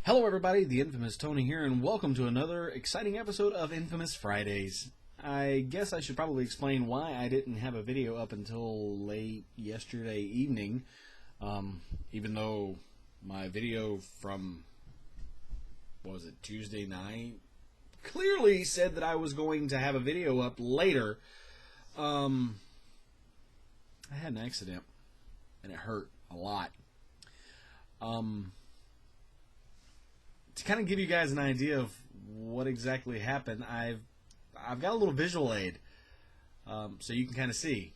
Hello everybody, the infamous Tony here, and welcome to another exciting episode of Infamous Fridays. I guess I should probably explain why I didn't have a video up until late yesterday evening, even though my video from, what was it, Tuesday night, clearly said that I was going to have a video up later. I had an accident, and it hurt a lot. To kind of give you guys an idea of what exactly happened, I've got a little visual aid, so you can kind of see.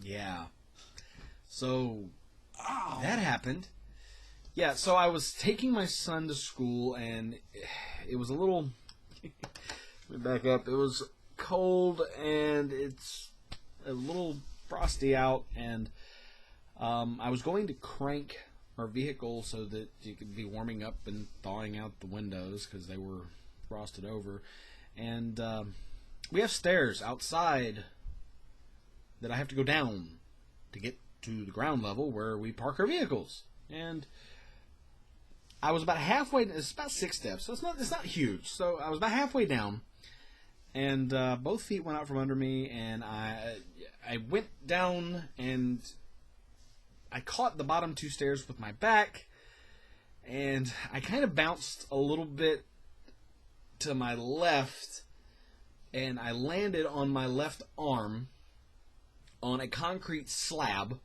Yeah. So that happened. Yeah. So I was taking my son to school, and it was a little. Let me back up. It was cold, and it's a little frosty out, and I was going to crank our vehicle so that you could be warming up and thawing out the windows because they were frosted over. And we have stairs outside that I have to go down to get to the ground level where we park our vehicles. And I was about halfway. It's about 6 steps, so it's not huge. So I was about halfway down, and both feet went out from under me, and I went down, and I caught the bottom 2 stairs with my back, and I kind of bounced a little bit to my left, and I landed on my left arm on a concrete slab,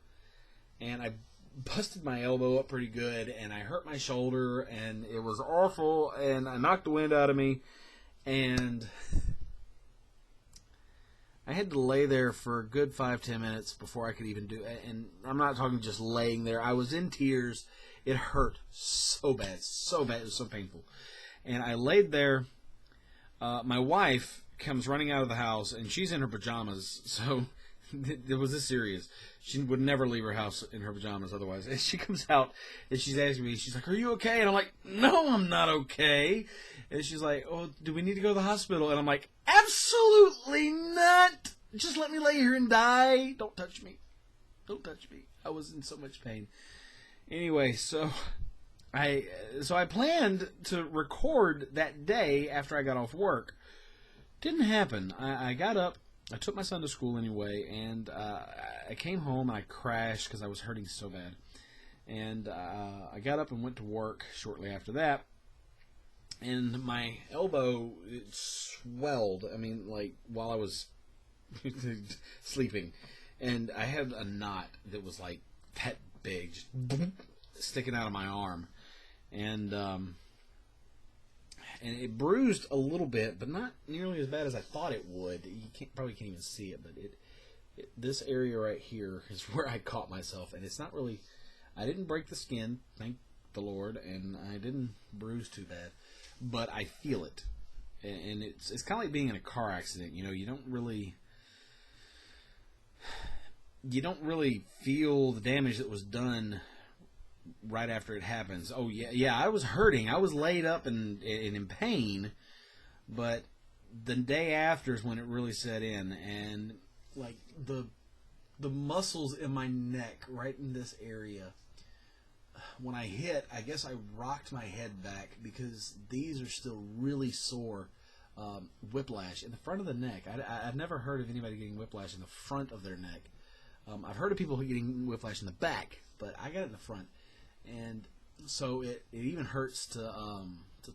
and I busted my elbow up pretty good, and I hurt my shoulder, and it was awful, and I knocked the wind out of me, and I had to lay there for a good 5-10 minutes before I could even do it. And I'm not talking just laying there. I was in tears. It hurt so bad. So bad. It was so painful. And I laid there. My wife comes running out of the house, and she's in her pajamas. So it was this serious. She would never leave her house in her pajamas otherwise. And she comes out, and she's asking me, she's like, "Are you okay?" And I'm like, "No, I'm not okay." And she's like, "Oh, do we need to go to the hospital?" And I'm like, "Absolutely not. Just let me lay here and die. Don't touch me. Don't touch me." I was in so much pain. Anyway, so I planned to record that day after I got off work. Didn't happen. I got up. I took my son to school anyway, and I came home and I crashed because I was hurting so bad. And I got up and went to work shortly after that. And my elbow, it swelled, I mean, like, while I was sleeping. And I had a knot that was, like, that big, just sticking out of my arm. And it bruised a little bit, but not nearly as bad as I thought it would. You probably can't even see it, but this area right here is where I caught myself. And it's not really, I didn't break the skin, thank the Lord, and I didn't bruise too bad. But I feel it, and it's kind of like being in a car accident. You know, you don't really feel the damage that was done right after it happens. Oh yeah, I was hurting. I was laid up and in pain, but the day after is when it really set in, and like the muscles in my neck, right in this area. When I hit, I guess I rocked my head back because these are still really sore. Whiplash in the front of the neck. I've never heard of anybody getting whiplash in the front of their neck. I've heard of people getting whiplash in the back, but I got it in the front, and so it even hurts to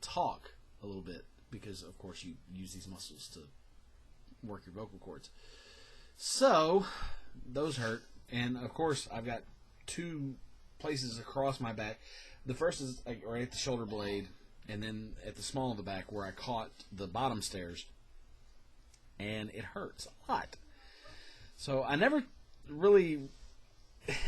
talk a little bit because, of course, you use these muscles to work your vocal cords. So those hurt, and of course, I've got 2 places across my back. The first is like right at the shoulder blade, and then at the small of the back where I caught the bottom stairs, and it hurts a lot. So I never really,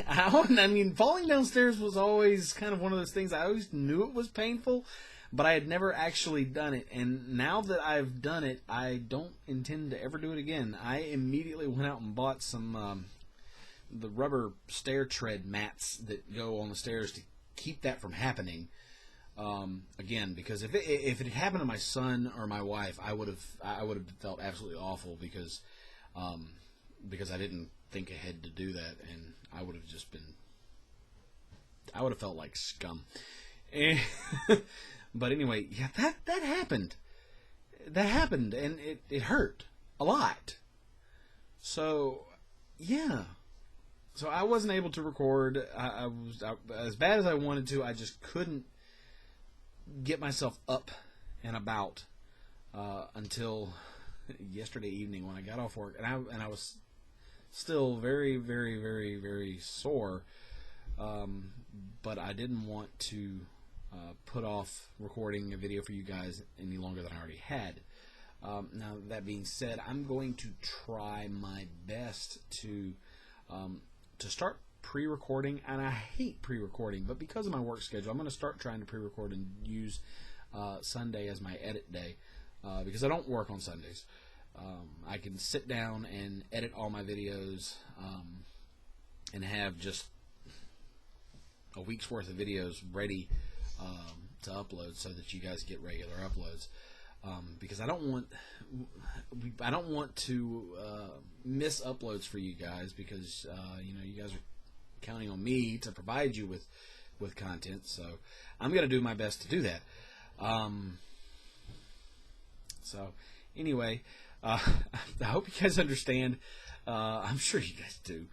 I mean, falling downstairs was always kind of one of those things. I always knew it was painful, but I had never actually done it. And now that I've done it, I don't intend to ever do it again. I immediately went out and bought some the rubber stair tread mats that go on the stairs to keep that from happening again. Because if it had happened to my son or my wife, I would have felt absolutely awful because because I didn't think ahead to do that, and I would have just been, I would have felt like scum. And but anyway, yeah, that happened. That happened, and it hurt a lot. So, yeah. So I wasn't able to record. I was as bad as I wanted to. I just couldn't get myself up and about until yesterday evening when I got off work, and I was still very, very, very, very sore. But I didn't want to put off recording a video for you guys any longer than I already had. Now, that being said, I'm going to try my best to start pre-recording, and I hate pre-recording, but because of my work schedule, I'm going to start trying to pre-record and use Sunday as my edit day, because I don't work on Sundays. I can sit down and edit all my videos and have just a week's worth of videos ready to upload so that you guys get regular uploads. Because I don't want to miss uploads for you guys, because you guys are counting on me to provide you with content. So I'm going to do my best to do that. So anyway, I hope you guys understand. I'm sure you guys do.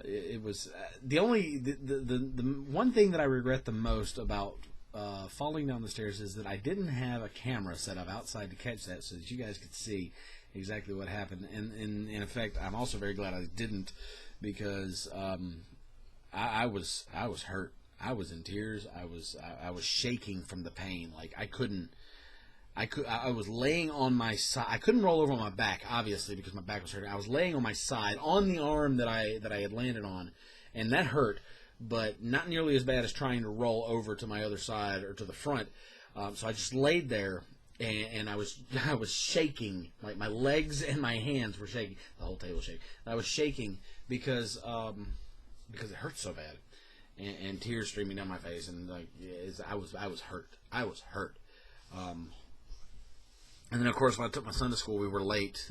It was the one thing that I regret the most about falling down the stairs is that I didn't have a camera set up outside to catch that, so that you guys could see exactly what happened. And in effect, I'm also very glad I didn't, because I was hurt. I was in tears. I was shaking from the pain. Like I was laying on my side. I couldn't roll over on my back, obviously, because my back was hurting. I was laying on my side on the arm that I had landed on, and that hurt, but not nearly as bad as trying to roll over to my other side or to the front. So I just laid there, and I was shaking. Like my legs and my hands were shaking. The whole table shaking. I was shaking because it hurt so bad, and tears streaming down my face, and like I was hurt. I was hurt. And then, of course, when I took my son to school, we were late,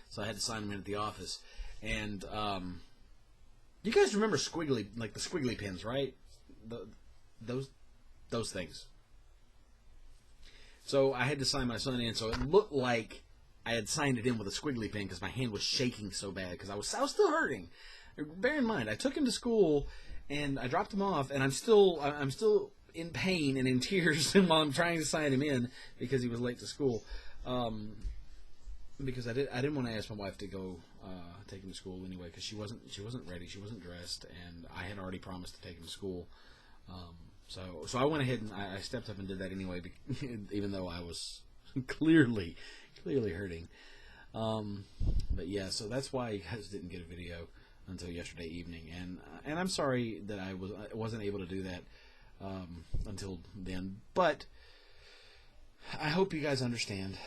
so I had to sign him in at the office. And you guys remember squiggly, like the squiggly pins, right? Those things. So I had to sign my son in, so it looked like I had signed it in with a squiggly pin because my hand was shaking so bad because I was still hurting. Bear in mind, I took him to school and I dropped him off, and I'm still in pain and in tears while I'm trying to sign him in because he was late to school. Because I didn't want to ask my wife to go take him to school anyway, because she wasn't ready, she wasn't dressed, and I had already promised to take him to school. So I went ahead and I stepped up and did that anyway, even though I was clearly hurting. But yeah, so that's why you guys didn't get a video until yesterday evening, and I'm sorry that I wasn't able to do that until then, but I hope you guys understand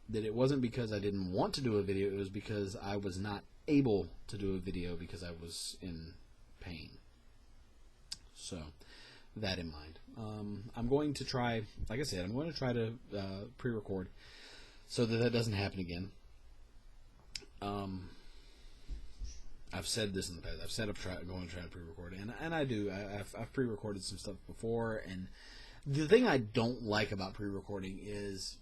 that it wasn't because I didn't want to do a video. It was because I was not able to do a video because I was in pain. So, that in mind. I'm going to try, like I said, I'm going to try to pre-record so that doesn't happen again. I've said this in the past. I've said I'm going to try to pre-record, and I do. I've pre-recorded some stuff before, and the thing I don't like about pre-recording is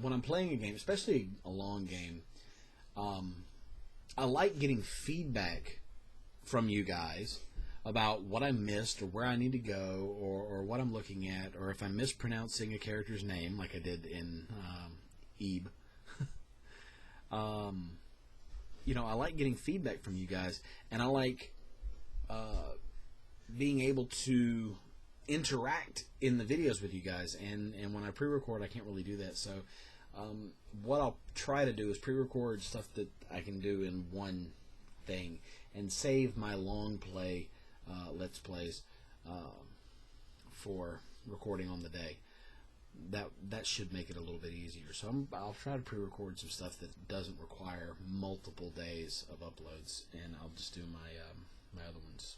when I'm playing a game, especially a long game, I like getting feedback from you guys about what I missed or where I need to go or what I'm looking at, or if I'm mispronouncing a character's name like I did in Ebe. I like getting feedback from you guys, and I like being able to interact in the videos with you guys, and when I pre-record I can't really do that. So what I'll try to do is pre-record stuff that I can do in one thing and save my long play Let's Plays for recording on the day. That should make it a little bit easier. So I'll try to pre-record some stuff that doesn't require multiple days of uploads, and I'll just do my other ones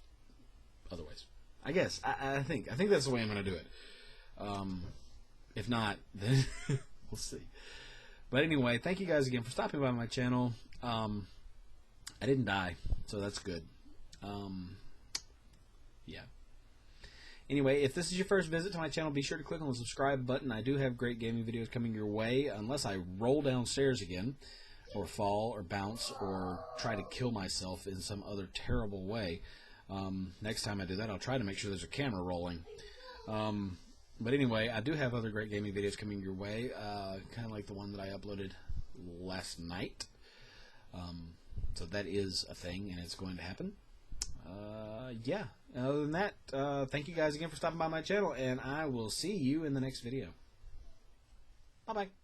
other ways. I guess I think that's the way I'm going to do it. If not, then we'll see. But anyway, thank you guys again for stopping by my channel. I didn't die, so that's good. Yeah. Anyway, if this is your first visit to my channel, be sure to click on the subscribe button. I do have great gaming videos coming your way, unless I roll downstairs again, or fall, or bounce, or try to kill myself in some other terrible way. Next time I do that, I'll try to make sure there's a camera rolling. But anyway, I do have other great gaming videos coming your way, kind of like the one that I uploaded last night. So that is a thing, and it's going to happen. Yeah. Other than that, thank you guys again for stopping by my channel, and I will see you in the next video. Bye-bye.